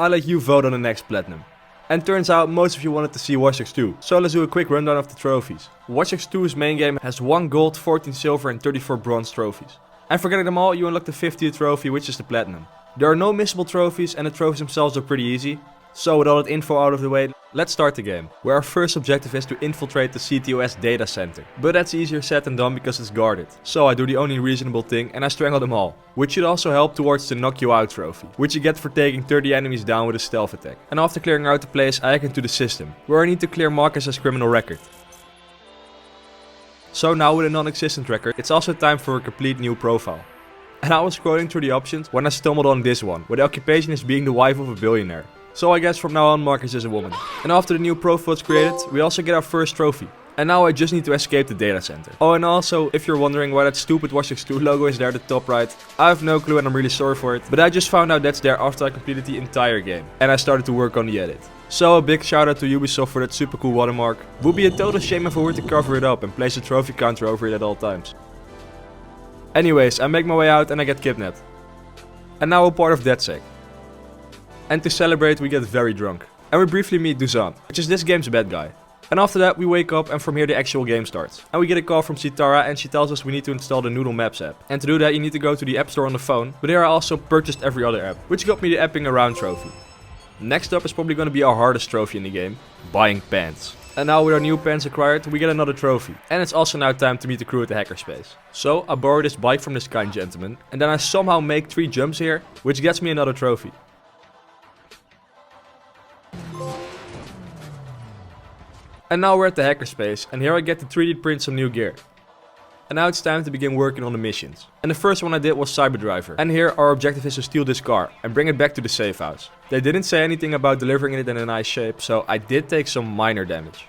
I'll let you vote on the next platinum. And turns out most of you wanted to see Watch Dogs 2, so let's do a quick rundown of the trophies. Watch Dogs 2's main game has 1 gold, 14 silver and 34 bronze trophies. And for getting them all, you unlock the 50th trophy, which is the platinum. There are no missable trophies and the trophies themselves are pretty easy. So with all that info out of the way, let's start the game, where our first objective is to infiltrate the CTOS data center. But that's easier said than done because it's guarded. So I do the only reasonable thing and I strangle them all. Which should also help towards the knock you out trophy, which you get for taking 30 enemies down with a stealth attack. And after clearing out the place, I hack into the system, where I need to clear markers as criminal record. So now with a non-existent record, it's also time for a complete new profile. And I was scrolling through the options when I stumbled on this one, where the occupation is being the wife of a billionaire. So I guess from now on Marcus is a woman. And after the new profile is created, we also get our first trophy. And now I just need to escape the data center. Oh, and also, if you're wondering why that stupid Watch Dogs 2 logo is there at the top right, I have no clue and I'm really sorry for it. But I just found out that's there after I completed the entire game. And I started to work on the edit. So a big shout out to Ubisoft for that super cool watermark. Would be a total shame if I were to cover it up and place a trophy counter over it at all times. Anyways, I make my way out and I get kidnapped. And now we're part of DedSec. And to celebrate we get very drunk. And we briefly meet Dusan, which is this game's bad guy. And after that we wake up and from here the actual game starts. And we get a call from Sitara and she tells us we need to install the Noodle Maps app. And to do that you need to go to the app store on the phone, but here I also purchased every other app, which got me the Apping Around trophy. Next up is probably gonna be our hardest trophy in the game, buying pants. And now with our new pants acquired, we get another trophy. And it's also now time to meet the crew at the hackerspace. So I borrow this bike from this kind gentleman, and then I somehow make 3 jumps here, which gets me another trophy. And now we're at the hackerspace, and here I get to 3D print some new gear. And now it's time to begin working on the missions. And the first one I did was Cyberdriver. And here our objective is to steal this car and bring it back to the safe house. They didn't say anything about delivering it in a nice shape, so I did take some minor damage.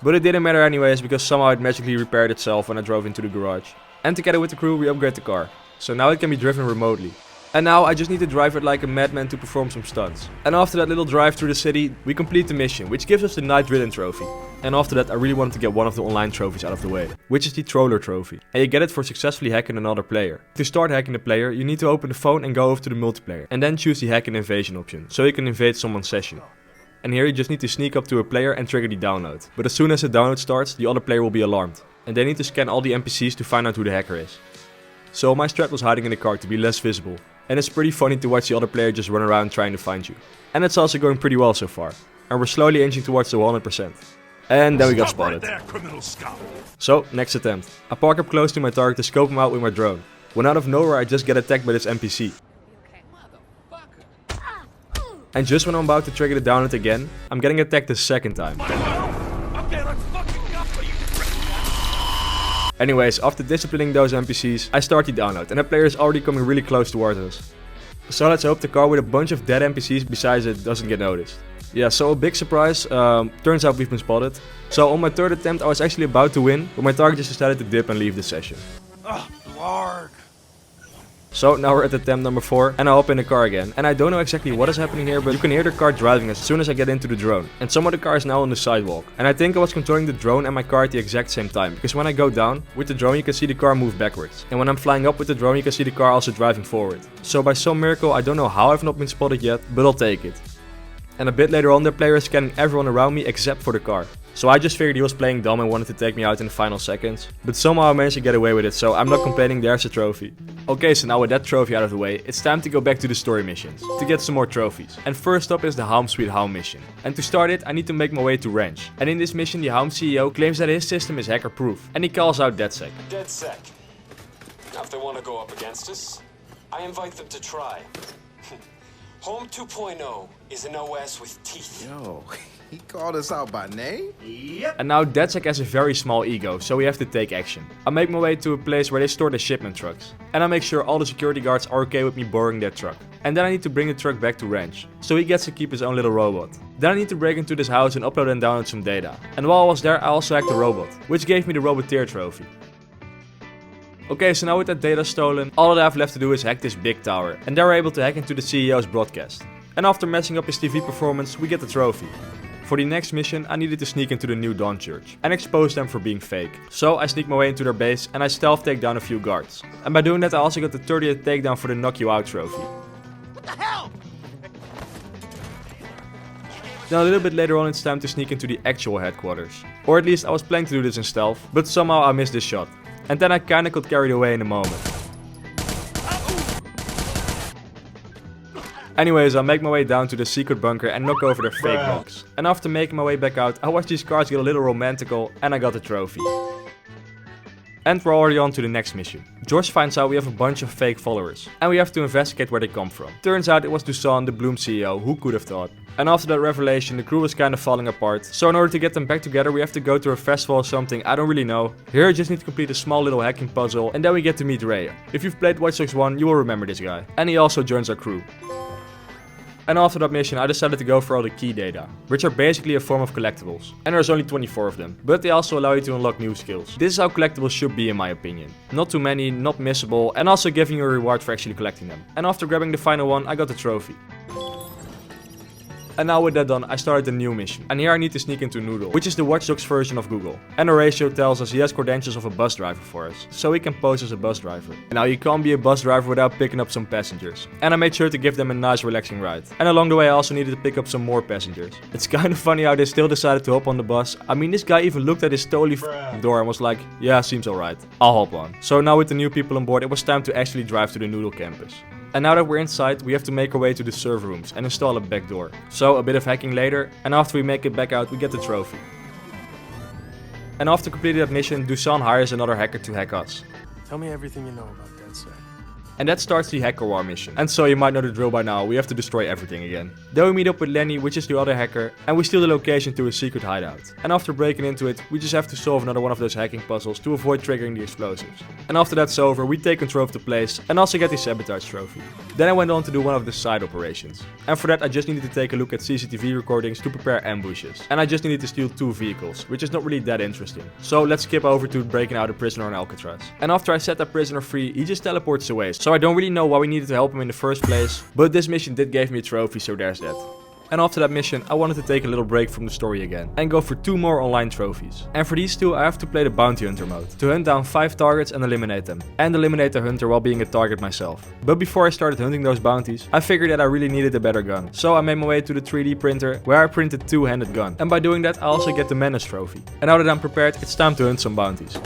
But it didn't matter anyways, because somehow it magically repaired itself when I drove into the garage. And together with the crew we upgrade the car, so now it can be driven remotely. And now I just need to drive it like a madman to perform some stunts. And after that little drive through the city, we complete the mission, which gives us the Night Drilling trophy. And after that I really wanted to get one of the online trophies out of the way, which is the Troller trophy. And you get it for successfully hacking another player. To start hacking the player, you need to open the phone and go over to the multiplayer. And then choose the hack and invasion option, so you can invade someone's session. And here you just need to sneak up to a player and trigger the download. But as soon as the download starts, the other player will be alarmed. And they need to scan all the NPCs to find out who the hacker is. So my strat was hiding in the car to be less visible. And it's pretty funny to watch the other player just run around trying to find you. And it's also going pretty well so far. And we're slowly inching towards the 100%. And then we got spotted. So, next attempt. I park up close to my target to scope him out with my drone. When out of nowhere I just get attacked by this NPC. And just when I'm about to trigger the download again, I'm getting attacked the second time. Anyways, after disciplining those NPCs, I start the download and the player is already coming really close towards us. So let's hope the car with a bunch of dead NPCs besides it doesn't get noticed. Yeah, so a big surprise, turns out we've been spotted. So on my third attempt I was actually about to win, but my target just decided to dip and leave the session. So now we're at attempt number 4 and I hop in the car again. And I don't know exactly what is happening here, but you can hear the car driving as soon as I get into the drone. And some of the car is now on the sidewalk. And I think I was controlling the drone and my car at the exact same time. Because when I go down with the drone you can see the car move backwards. And when I'm flying up with the drone you can see the car also driving forward. So by some miracle I don't know how I've not been spotted yet, but I'll take it. And a bit later on the player is scanning everyone around me except for the car. So I just figured he was playing dumb and wanted to take me out in the final seconds. But somehow I managed to get away with it, so I'm not complaining, there's a trophy. Okay, so now with that trophy out of the way, it's time to go back to the story missions, to get some more trophies. And first up is the HAUM Sweet HAUM mission. And to start it, I need to make my way to Ranch. And in this mission, the HAUM CEO claims that his system is hacker-proof. And he calls out DedSec. DedSec. Now if they want to go up against us, I invite them to try. HAUM 2.0 is an OS with teeth. Yo, he called us out by name? Yep. And now DedSec has a very small ego, so we have to take action. I make my way to a place where they store the shipment trucks. And I make sure all the security guards are okay with me borrowing their truck. And then I need to bring the truck back to Ranch, so he gets to keep his own little robot. Then I need to break into this house and upload and download some data. And while I was there I also hacked the robot, which gave me the Roboteer trophy. Okay, so now with that data stolen, all that I have left to do is hack this big tower. And they were able to hack into the CEO's broadcast. And after messing up his TV performance, we get the trophy. For the next mission, I needed to sneak into the New Dawn Church and expose them for being fake. So I sneak my way into their base and I stealth take down a few guards. And by doing that I also got the 30th takedown for the Knock You Out trophy. What the hell? Then a little bit later on it's time to sneak into the actual headquarters. Or at least I was planning to do this in stealth, but somehow I missed this shot. And then I kinda got carried away in a moment. Anyways, I make my way down to the secret bunker and knock over their fake box. And after making my way back out, I watch these cars get a little romantical and I got the trophy. And we're already on to the next mission. Josh finds out we have a bunch of fake followers. And we have to investigate where they come from. Turns out it was Dusan, the Blume CEO, who could have thought. And after that revelation, the crew was kind of falling apart. So in order to get them back together, we have to go to a festival or something, I don't really know. Here I just need to complete a small little hacking puzzle and then we get to meet Ray. If you've played Watch Dogs 1, you will remember this guy. And he also joins our crew. And after that mission I decided to go for all the key data, which are basically a form of collectibles. And there's only 24 of them, but they also allow you to unlock new skills. This is how collectibles should be in my opinion. Not too many, not missable, and also giving you a reward for actually collecting them. And after grabbing the final one, I got the trophy. And now with that done, I started a new mission. And here I need to sneak into Noodle, which is the Watch Dogs version of Google. And Horatio tells us he has credentials of a bus driver for us, so he can pose as a bus driver. And now you can't be a bus driver without picking up some passengers. And I made sure to give them a nice relaxing ride. And along the way I also needed to pick up some more passengers. It's kind of funny how they still decided to hop on the bus. I mean, this guy even looked at his totally door and was like, yeah, seems alright, I'll hop on. So now with the new people on board, it was time to actually drive to the Noodle campus. And now that we're inside, we have to make our way to the server rooms and install a back door. So a bit of hacking later, and after we make it back out, we get the trophy. And after completing that mission, Dusan hires another hacker to hack us. Tell me everything you know about DedSec. And that starts the hacker war mission. And so you might know the drill by now, we have to destroy everything again. Then we meet up with Lenny, which is the other hacker, and we steal the location to a secret hideout. And after breaking into it, we just have to solve another one of those hacking puzzles to avoid triggering the explosives. And after that's over, we take control of the place and also get the sabotage trophy. Then I went on to do one of the side operations. And for that I just needed to take a look at CCTV recordings to prepare ambushes. And I just needed to steal 2 vehicles, which is not really that interesting. So let's skip over to breaking out a prisoner on Alcatraz. And after I set that prisoner free, he just teleports away. So I don't really know why we needed to help him in the first place, but this mission did give me a trophy, so there's that. And after that mission, I wanted to take a little break from the story again and go for 2 more online trophies. And for these 2, I have to play the bounty hunter mode to hunt down 5 targets and eliminate them. And eliminate the hunter while being a target myself. But before I started hunting those bounties, I figured that I really needed a better gun. So I made my way to the 3D printer where I printed 2-handed gun. And by doing that, I also get the Menace trophy. And now that I'm prepared, it's time to hunt some bounties.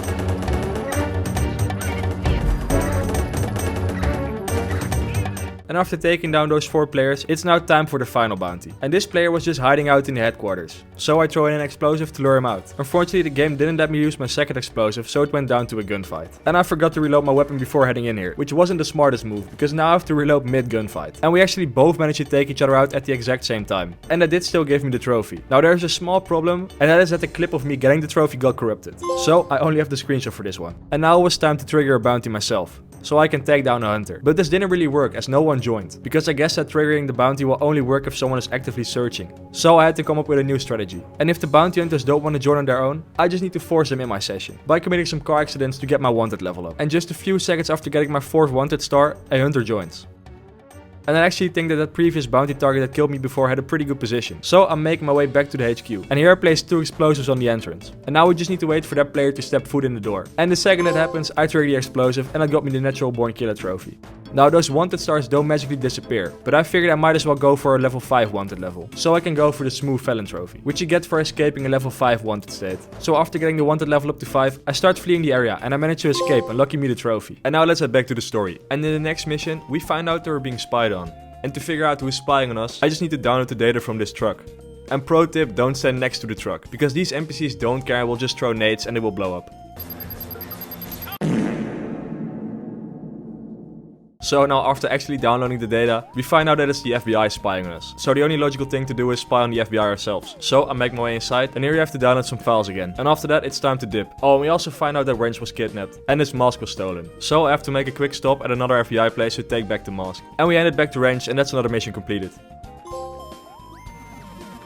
And after taking down those 4 players, it's now time for the final bounty. And this player was just hiding out in the headquarters. So I throw in an explosive to lure him out. Unfortunately, the game didn't let me use my second explosive, so it went down to a gunfight. And I forgot to reload my weapon before heading in here, which wasn't the smartest move, because now I have to reload mid-gunfight. And we actually both managed to take each other out at the exact same time. And that did still give me the trophy. Now there's a small problem, and that is that the clip of me getting the trophy got corrupted. So I only have the screenshot for this one. And now it was time to trigger a bounty myself, so I can take down a hunter. But this didn't really work as no one joined, because I guess that triggering the bounty will only work if someone is actively searching. So I had to come up with a new strategy. And if the bounty hunters don't want to join on their own, I just need to force them in my session by committing some car accidents to get my wanted level up. And just a few seconds after getting my 4th wanted star, a hunter joins. And I actually think that previous bounty target that killed me before had a pretty good position. So I'm making my way back to the HQ. And here I placed 2 explosives on the entrance. And now we just need to wait for that player to step foot in the door. And the second that happens, I trigger the explosive and that got me the natural born killer trophy. Now those wanted stars don't magically disappear, but I figured I might as well go for a level 5 wanted level. So I can go for the smooth felon trophy, which you get for escaping a level 5 wanted state. So after getting the wanted level up to 5, I start fleeing the area and I manage to escape, unlocking me the trophy. And now let's head back to the story. And in the next mission, we find out that we're being spied on. And to figure out who is spying on us, I just need to download the data from this truck. And pro tip, don't stand next to the truck, because these NPCs don't care and will just throw nades and they will blow up. So now after actually downloading the data, we find out that it's the FBI spying on us. So the only logical thing to do is spy on the FBI ourselves. So I make my way inside, and here you have to download some files again. And after that, it's time to dip. Oh, and we also find out that Wrench was kidnapped, and his mask was stolen. So I have to make a quick stop at another FBI place to take back the mask. And we headed back to Wrench, and that's another mission completed.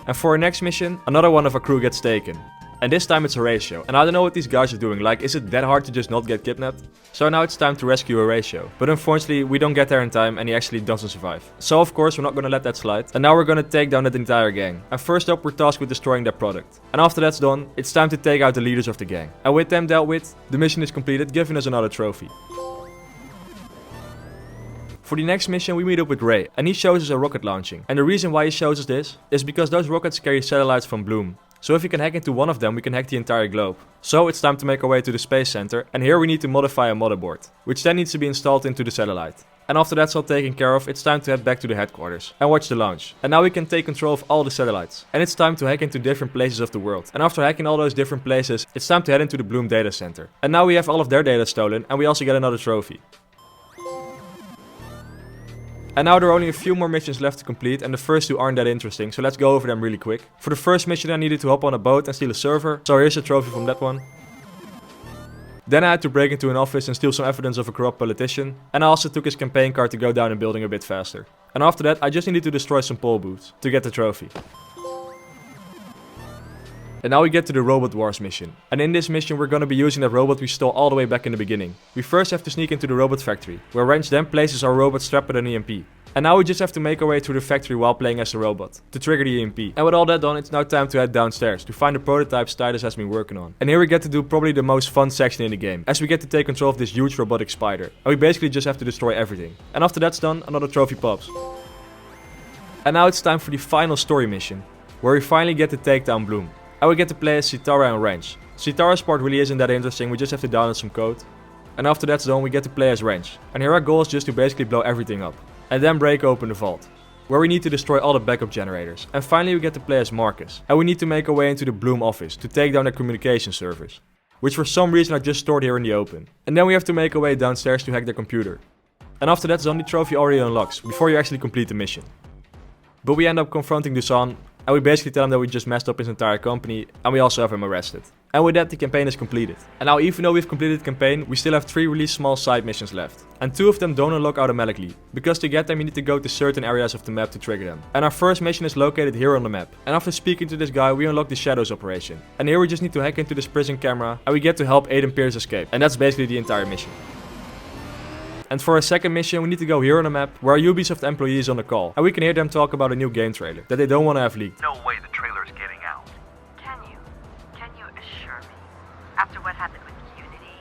And for our next mission, another one of our crew gets taken. And this time it's Horatio. And I don't know what these guys are doing, like is it that hard to just not get kidnapped? So now it's time to rescue Horatio. But unfortunately we don't get there in time and he actually doesn't survive. So of course we're not gonna let that slide. And now we're gonna take down that entire gang. And first up we're tasked with destroying their product. And after that's done, it's time to take out the leaders of the gang. And with them dealt with, the mission is completed, giving us another trophy. For the next mission we meet up with Ray, and he shows us a rocket launching. And the reason why he shows us this is because those rockets carry satellites from Blume. So if we can hack into one of them, we can hack the entire globe. So it's time to make our way to the space center, and here we need to modify a motherboard, which then needs to be installed into the satellite. And after that's all taken care of, it's time to head back to the headquarters and watch the launch. And now we can take control of all the satellites. And it's time to hack into different places of the world. And after hacking all those different places, it's time to head into the Blume data center. And now we have all of their data stolen, and we also get another trophy. And now there are only a few more missions left to complete, and the first two aren't that interesting, so let's go over them really quick. For the first mission I needed to hop on a boat and steal a server, so here's a trophy from that one. Then I had to break into an office and steal some evidence of a corrupt politician, and I also took his campaign card to go down a building a bit faster. And after that I just needed to destroy some poll booths to get the trophy. And now we get to the Robot Wars mission. And in this mission we're gonna be using that robot we stole all the way back in the beginning. We first have to sneak into the robot factory, where Wrench then places our robot strapped with an EMP. And now we just have to make our way through the factory while playing as a robot, to trigger the EMP. And with all that done, it's now time to head downstairs, to find the prototypes Titus has been working on. And here we get to do probably the most fun section in the game, as we get to take control of this huge robotic spider. And we basically just have to destroy everything. And after that's done, another trophy pops. And now it's time for the final story mission, where we finally get to take down Blume. And we get to play as Sitara and Wrench. Sitara's part really isn't that interesting, we just have to download some code. And after that's done, we get to play as Wrench. And here our goal is just to basically blow everything up. And then break open the vault, where we need to destroy all the backup generators. And finally we get to play as Marcus. And we need to make our way into the Blume office to take down their communication servers, which for some reason are just stored here in the open. And then we have to make our way downstairs to hack their computer. And after that, the trophy already unlocks, before you actually complete the mission. But we end up confronting Dusan, and we basically tell him that we just messed up his entire company, and we also have him arrested. And with that the campaign is completed. And now even though we've completed the campaign, we still have 3 really small side missions left. And 2 of them don't unlock automatically, because to get them you need to go to certain areas of the map to trigger them. And our first mission is located here on the map. And after speaking to this guy we unlock the Shadows operation. And here we just need to hack into this prison camera, and we get to help Aiden Pierce escape. And that's basically the entire mission. And for our second mission, we need to go here on the map, where our Ubisoft employee is on the call. And we can hear them talk about a new game trailer, that they don't want to have leaked. No way the trailer's getting out. Can you assure me, after what happened with Unity,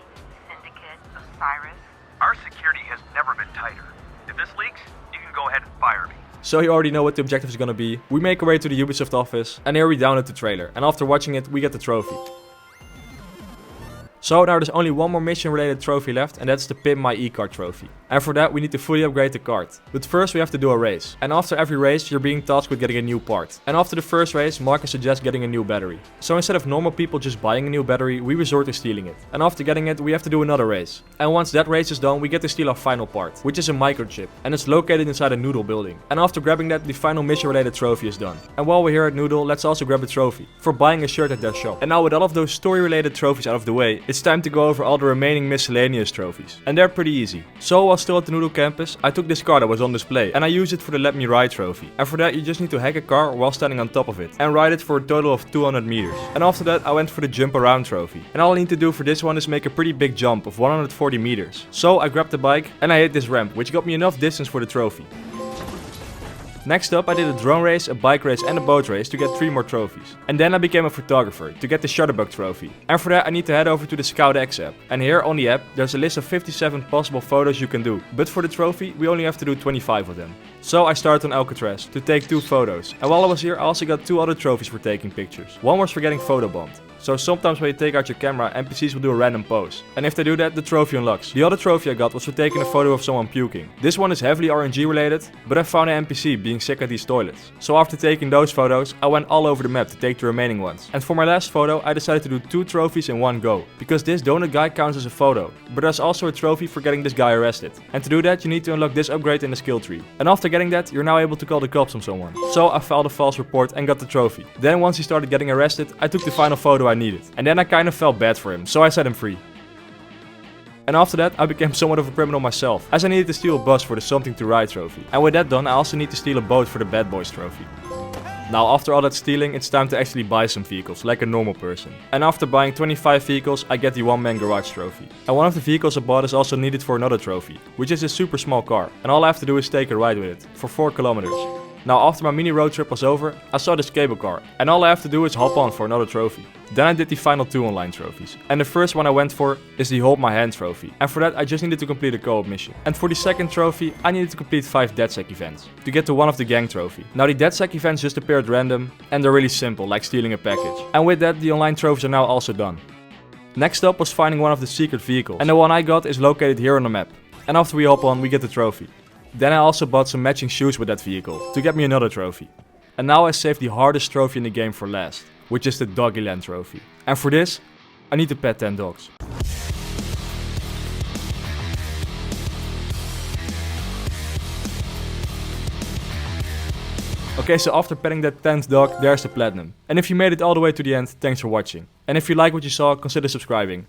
Syndicate, Osiris? Our security has never been tighter. If this leaks, you can go ahead and fire me. So you already know what the objective is gonna be. We make our way to the Ubisoft office, and here we download the trailer. And after watching it, we get the trophy. So now there's only one more mission related trophy left, and that's the Pimp My E-Kart trophy. And for that we need to fully upgrade the kart. But first we have to do a race. And after every race you're being tasked with getting a new part. And after the first race, Marcus suggests getting a new battery. So instead of normal people just buying a new battery, we resort to stealing it. And after getting it, we have to do another race. And once that race is done, we get to steal our final part, which is a microchip. And it's located inside a Noodle building. And after grabbing that, the final mission related trophy is done. And while we're here at Noodle, let's also grab a trophy for buying a shirt at their shop. And now with all of those story related trophies out of the way, it's time to go over all the remaining miscellaneous trophies. And they're pretty easy. So while still at the Noodle campus, I took this car that was on display and I used it for the Let Me Ride trophy. And for that you just need to hack a car while standing on top of it and ride it for a total of 200 meters. And after that I went for the jump around trophy. And all I need to do for this one is make a pretty big jump of 140 meters. So I grabbed the bike and I hit this ramp, which got me enough distance for the trophy. Next up I did a drone race, a bike race and a boat race to get 3 more trophies. And then I became a photographer to get the Shutterbug trophy. And for that I need to head over to the Scout X app. And here on the app there's a list of 57 possible photos you can do. But for the trophy we only have to do 25 of them. So I started on Alcatraz to take 2 photos. And while I was here I also got 2 other trophies for taking pictures. One was for getting photobombed. So sometimes when you take out your camera, NPCs will do a random pose. And if they do that, the trophy unlocks. The other trophy I got was for taking a photo of someone puking. This one is heavily RNG related, but I found an NPC being sick at these toilets. So after taking those photos, I went all over the map to take the remaining ones. And for my last photo, I decided to do 2 trophies in one go. Because this donut guy counts as a photo. But there's also a trophy for getting this guy arrested. And to do that, you need to unlock this upgrade in the skill tree. And after getting that, you're now able to call the cops on someone. So I filed a false report and got the trophy. Then once he started getting arrested, I took the final photo I needed. And then I kind of felt bad for him, so I set him free. And after that I became somewhat of a criminal myself, as I needed to steal a bus for the Something to Ride trophy. And with that done, I also need to steal a boat for the Bad Boys trophy. Now after all that stealing, it's time to actually buy some vehicles, like a normal person. And after buying 25 vehicles, I get the one-man garage trophy. And one of the vehicles I bought is also needed for another trophy, which is a super small car. And all I have to do is take a ride with it, for 4 kilometers. Now after my mini road trip was over, I saw this cable car, and all I have to do is hop on for another trophy. Then I did the final 2 online trophies. And the first one I went for is the Hold My Hand trophy. And for that I just needed to complete a co-op mission. And for the second trophy I needed to complete 5 DedSec events to get to one of the gang trophy. Now the DedSec events just appear at random and they're really simple, like stealing a package. And with that the online trophies are now also done. Next up was finding one of the secret vehicles. And the one I got is located here on the map. And after we hop on we get the trophy. Then I also bought some matching shoes with that vehicle to get me another trophy. And now I saved the hardest trophy in the game for last, which is the Doggyland trophy. And for this, I need to pet 10 dogs. Okay, so after petting that 10th dog, there's the platinum. And if you made it all the way to the end, thanks for watching. And if you like what you saw, consider subscribing.